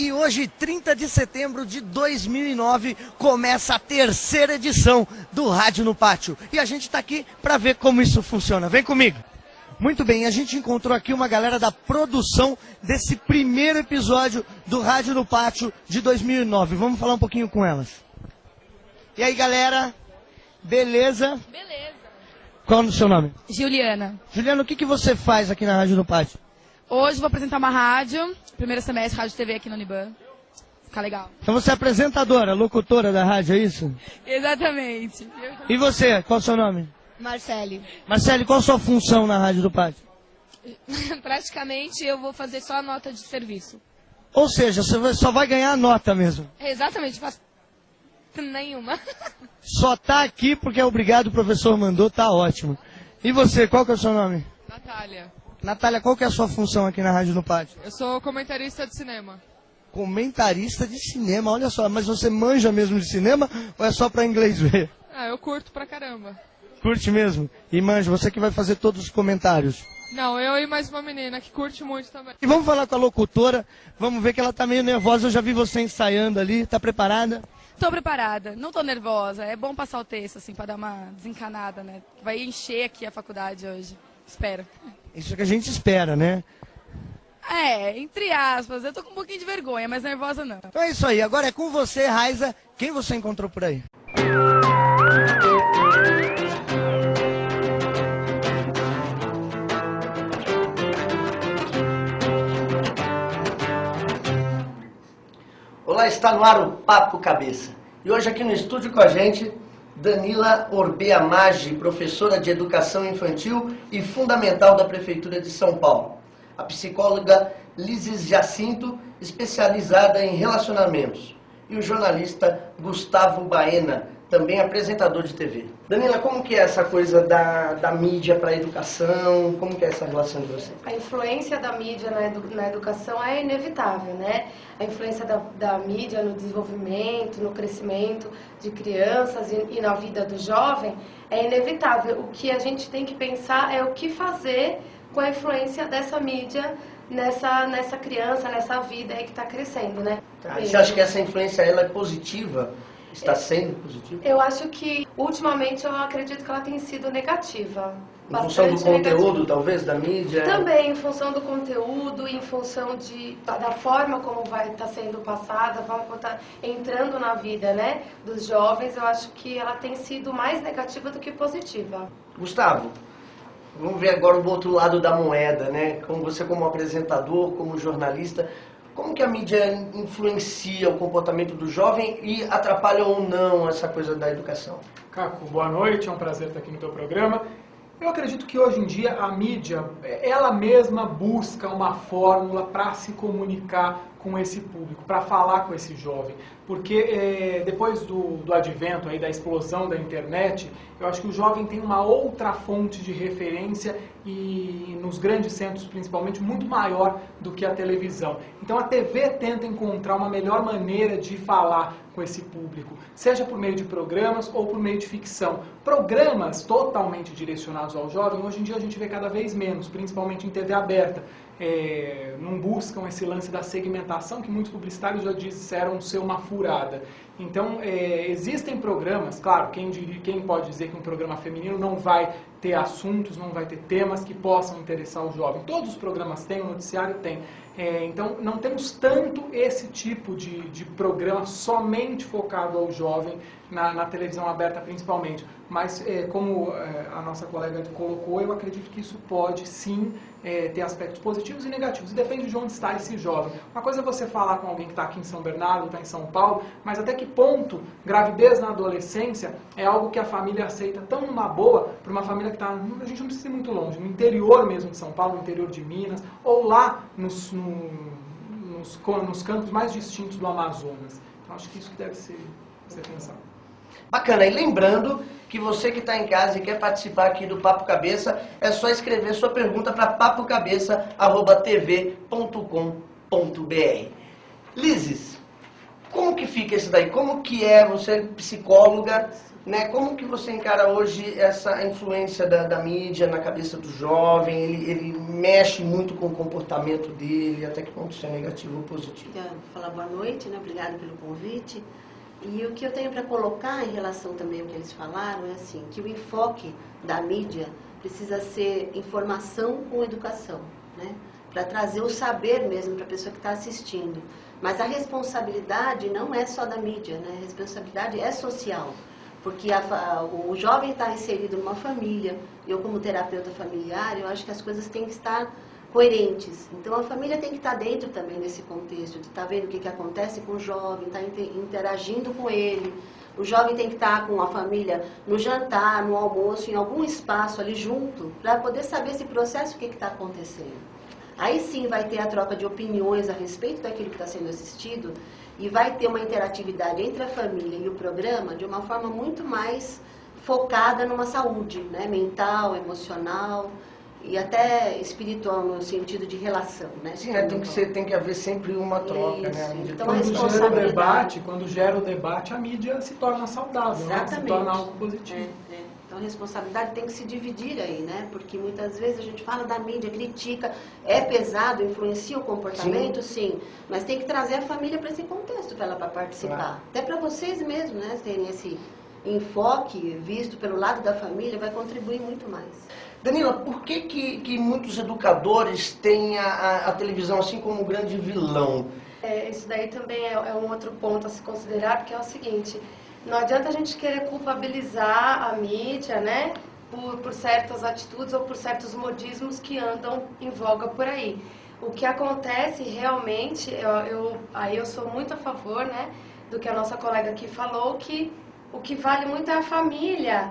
E hoje, 30 de setembro de 2009, começa a terceira edição do Rádio no Pátio. E a gente está aqui para ver como isso funciona. Vem comigo. Muito bem, a gente encontrou aqui uma galera da produção desse primeiro episódio do Rádio no Pátio de 2009. Vamos falar um pouquinho com elas. E aí, galera? Beleza? Beleza. Qual é o seu nome? Juliana. Juliana, o que você faz aqui na Rádio no Pátio? Hoje vou apresentar uma rádio, primeiro semestre, rádio TV aqui no Uniban. Fica legal. Então você é apresentadora, locutora da rádio, é isso? Exatamente. E você, qual é o seu nome? Marcele. Marcele, qual a sua função na Rádio do Pátio? Praticamente eu vou fazer só a nota de serviço. Ou seja, você só vai ganhar a nota mesmo. Exatamente, faço nenhuma. Só tá aqui porque é obrigado, o professor mandou, tá ótimo. E você, qual que é o seu nome? Natália. Natália, qual que é a sua função aqui na Rádio no Pátio? Eu sou comentarista de cinema. Comentarista de cinema, olha só, mas você manja mesmo de cinema ou é só pra inglês ver? Ah, eu curto pra caramba. Curte mesmo? E manja, você que vai fazer todos os comentários. Não, eu e mais uma menina que curte muito também. E vamos falar com a locutora, vamos ver que ela tá meio nervosa, eu já vi você ensaiando ali, tá preparada? Tô preparada, não tô nervosa. É bom passar o texto, assim, pra dar uma desencanada, né? Vai encher aqui a faculdade hoje. Espero. Isso que a gente espera, né? É, entre aspas. Eu tô com um pouquinho de vergonha, mas nervosa não. Então é isso aí, agora é com você, Raiza. Quem você encontrou por aí? Olá, está no ar o Papo Cabeça. E hoje aqui no estúdio com a gente, Danila Orbeamagi, professora de Educação Infantil e Fundamental da Prefeitura de São Paulo. A psicóloga Lises Jacinto, especializada em relacionamentos. E o jornalista Gustavo Baena, também apresentador de TV. Danila, como que é essa coisa da mídia para a educação? Como que é essa relação de vocês? A influência da mídia na educação é inevitável, né? A influência da mídia no desenvolvimento, no crescimento de crianças e na vida do jovem é inevitável. O que a gente tem que pensar é o que fazer com a influência dessa mídia nessa criança, nessa vida aí que está crescendo, né? Tá, você acha que essa influência ela é positiva? Está sendo positiva? Eu acho que, ultimamente, eu acredito que ela tem sido negativa. Em função do conteúdo, talvez, da mídia? Também, em função do conteúdo, em função da forma como vai estar sendo passada, vamos estar entrando na vida, né, dos jovens, eu acho que ela tem sido mais negativa do que positiva. Gustavo, vamos ver agora o outro lado da moeda, né? Você como apresentador, como jornalista, como que a mídia influencia o comportamento do jovem e atrapalha ou não essa coisa da educação? Caco, boa noite, é um prazer estar aqui no teu programa. Eu acredito que hoje em dia a mídia, ela mesma busca uma fórmula para se comunicar com esse público, para falar com esse jovem. Porque depois do advento, aí, da explosão da internet, eu acho que o jovem tem uma outra fonte de referência e nos grandes centros principalmente muito maior do que a televisão. Então a TV tenta encontrar uma melhor maneira de falar com esse público, seja por meio de programas ou por meio de ficção. Programas totalmente direcionados ao jovem, hoje em dia a gente vê cada vez menos, principalmente em TV aberta. Não buscam esse lance da segmentação que muitos publicitários já disseram ser uma furada. Então, existem programas, claro, quem pode dizer que um programa feminino não vai ter assuntos, não vai ter temas que possam interessar o jovem. Todos os programas têm, o noticiário tem. Então, não temos tanto esse tipo de programa somente focado ao jovem, na televisão aberta principalmente. Mas, como a nossa colega colocou, eu acredito que isso pode sim ter aspectos positivos e negativos. E depende de onde está esse jovem. Uma coisa é você falar com alguém que está aqui em São Bernardo, está em São Paulo, mas até que ponto gravidez na adolescência é algo que a família aceita tão numa boa, para uma família que está, a gente não precisa ir muito longe, no interior mesmo de São Paulo, no interior de Minas, ou lá nos campos mais distintos do Amazonas. Então acho que isso que deve ser pensado. Bacana, e lembrando que você que está em casa e quer participar aqui do Papo Cabeça, é só escrever sua pergunta para papocabeça@tv.com.br. Lises, como como que fica isso daí? Como que é, você é psicóloga, né? Como que você encara hoje essa influência da mídia na cabeça do jovem? Ele mexe muito com o comportamento dele, até que ponto isso é negativo ou positivo? Queria falar boa noite, né? Obrigada pelo convite. E o que eu tenho para colocar em relação também ao que eles falaram é assim, que o enfoque da mídia precisa ser informação com educação, né? Para trazer o saber mesmo para a pessoa que está assistindo. Mas a responsabilidade não é só da mídia, né? A responsabilidade é social. Porque o jovem está inserido numa família, eu como terapeuta familiar, eu acho que as coisas têm que estar coerentes. Então a família tem que estar dentro também desse contexto, de estar vendo o que acontece com o jovem, estar interagindo com ele. O jovem tem que estar com a família no jantar, no almoço, em algum espaço ali junto, para poder saber esse processo, o que está acontecendo. Aí sim vai ter a troca de opiniões a respeito daquilo que está sendo assistido e vai ter uma interatividade entre a família e o programa de uma forma muito mais focada numa saúde, né? Mental, emocional e até espiritual no sentido de relação, né? Sim, tem que haver sempre uma troca, Isso. né? Então, a Quando gera o debate, a mídia se torna saudável, né? Se torna algo positivo. Então a responsabilidade tem que se dividir aí, né? Porque muitas vezes a gente fala da mídia, critica, é pesado, influencia o comportamento, sim, mas tem que trazer a família para esse contexto, para ela para participar. Claro. Até para vocês mesmos, né? Terem esse enfoque visto pelo lado da família, vai contribuir muito mais. Danila, por que muitos educadores têm a televisão assim como um grande vilão? Isso daí também é um outro ponto a se considerar, porque é o seguinte, não adianta a gente querer culpabilizar a mídia, né, por certas atitudes ou por certos modismos que andam em voga por aí. O que acontece realmente, eu sou muito a favor, né, do que a nossa colega aqui falou, que o que vale muito é a família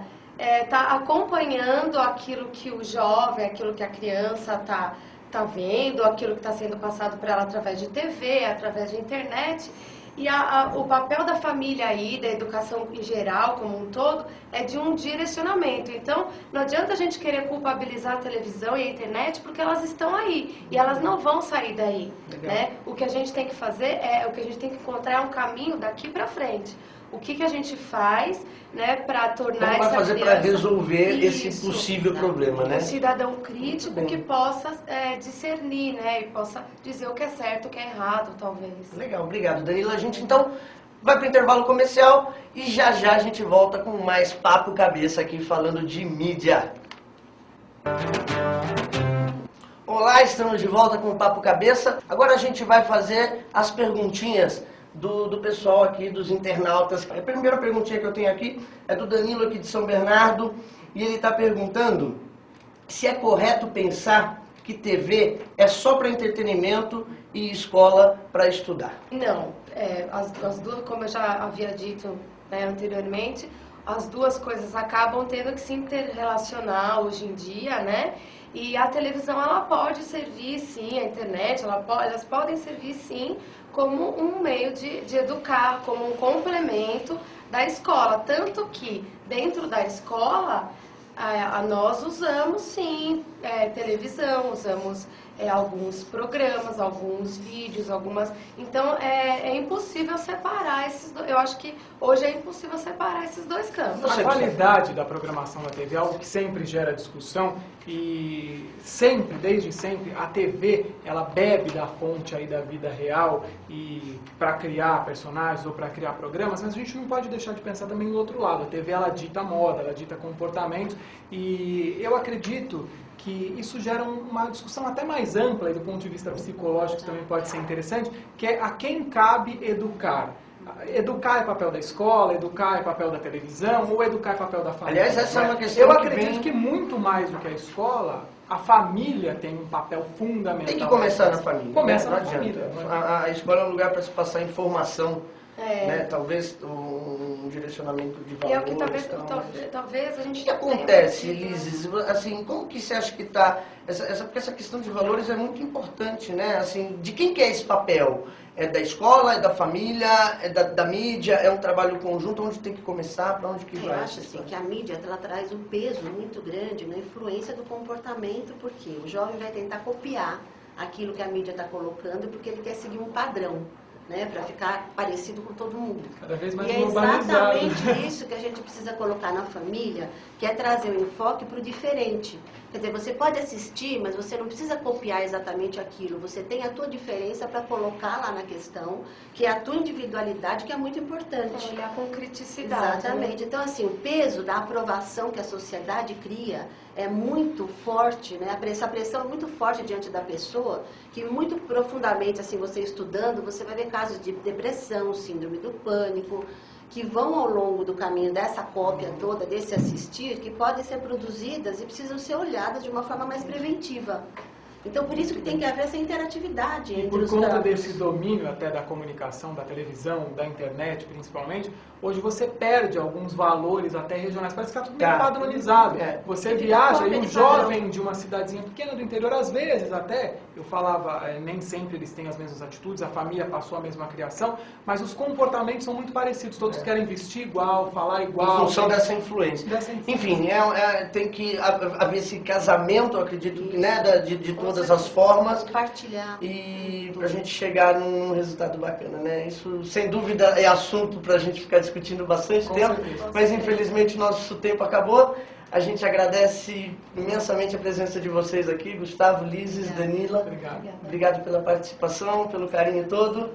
tá acompanhando aquilo que o jovem, aquilo que a criança tá vendo, aquilo que está sendo passado para ela através de TV, através de internet. E o papel da família aí, da educação em geral, como um todo, é de um direcionamento. Então, não adianta a gente querer culpabilizar a televisão e a internet, porque elas estão aí e elas não vão sair daí, né? O que a gente tem que fazer o que a gente tem que encontrar um caminho daqui para frente. O que a gente faz, né, para tornar Como vai fazer para resolver esse possível problema, né? Um cidadão crítico que possa discernir, né, e possa dizer o que é certo, o que é errado, talvez. Legal, obrigado, Danila. A gente então vai para o intervalo comercial e já a gente volta com mais papo cabeça aqui falando de mídia. Olá, estamos de volta com o Papo Cabeça. Agora a gente vai fazer as perguntinhas do pessoal aqui, dos internautas. A primeira perguntinha que eu tenho aqui é do Danilo aqui de São Bernardo e ele está perguntando se é correto pensar que TV é só para entretenimento e escola para estudar. Não, as duas, como eu já havia dito, né, anteriormente, as duas coisas acabam tendo que se interrelacionar hoje em dia, né? E a televisão, ela pode servir, sim, a internet, elas podem servir, sim, como um meio de educar, como um complemento da escola. Tanto que, dentro da escola, nós usamos, sim, televisão, usamos alguns programas, alguns vídeos, Então, é impossível separar esses dois. Eu acho que hoje é impossível separar esses dois campos. A qualidade da programação da TV é algo que sempre gera discussão e sempre, desde sempre, a TV, ela bebe da fonte aí da vida real e para criar personagens ou para criar programas, mas a gente não pode deixar de pensar também no outro lado. A TV, ela dita moda, ela dita comportamento e eu acredito que isso gera uma discussão até mais ampla e do ponto de vista psicológico, que também pode ser interessante, que é a quem cabe educar. Educar é papel da escola, educar é papel da televisão, ou educar é papel da família. Aliás, essa é uma questão Eu acredito que muito mais do que a escola, a família tem um papel fundamental. Tem que começar na família. Começa né? na família. A escola é um lugar para se passar informação, né? Talvez um direcionamento de valores. E é o que talvez a gente... O que acontece, Lises? Assim, como que você acha que está... Porque essa questão de valores é muito importante, né? Assim, de quem que é esse papel? É da escola, é da família, é da mídia, é um trabalho conjunto, onde tem que começar, para onde que vai? Eu acho assim, que a mídia ela traz um peso muito grande na influência do comportamento, porque o jovem vai tentar copiar aquilo que a mídia está colocando, porque ele quer seguir um padrão. né, para ficar parecido com todo mundo. Cada vez mais E é globalizado. exatamente isso que a gente precisa colocar na família, que é trazer o enfoque para o diferente. Quer dizer, você pode assistir, mas você não precisa copiar exatamente aquilo. Você tem a tua diferença para colocar lá na questão, que é a tua individualidade, que é muito importante. Olhar com criticidade. Exatamente. Então, assim, o peso da aprovação que a sociedade cria é muito forte, né? Essa pressão é muito forte diante da pessoa, que muito profundamente, assim, você estudando, você vai ver casos de depressão, síndrome do pânico, que vão ao longo do caminho dessa cópia toda, desse assistir, que podem ser produzidas e precisam ser olhadas de uma forma mais preventiva. Então, por isso que tem que haver essa interatividade E entre por os conta campos. desse domínio até da comunicação, da televisão, da internet principalmente, hoje você perde alguns valores até regionais. Parece que está tudo meio padronizado. Você Fica viaja cópia e o de jovem padrão. de uma cidadezinha pequena do interior, às vezes até, eu falava, nem sempre eles têm as mesmas atitudes, a família passou a mesma criação, mas os comportamentos são muito parecidos. Todos querem vestir igual, falar igual. Em função dessa influência. Enfim, tem que haver esse casamento, eu acredito, né, de todas as formas. Compartilhar. E pra gente chegar num resultado bacana, né? Isso, sem dúvida, é assunto pra gente ficar discutindo bastante tempo, mas infelizmente nosso tempo acabou. A gente agradece imensamente a presença de vocês aqui, Gustavo, Lizes, Danila. Obrigado. Obrigado pela participação, pelo carinho todo.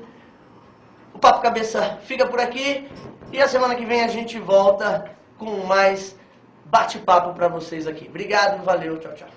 O Papo Cabeça fica por aqui e a semana que vem a gente volta com mais bate-papo pra vocês aqui. Obrigado, valeu, tchau, tchau.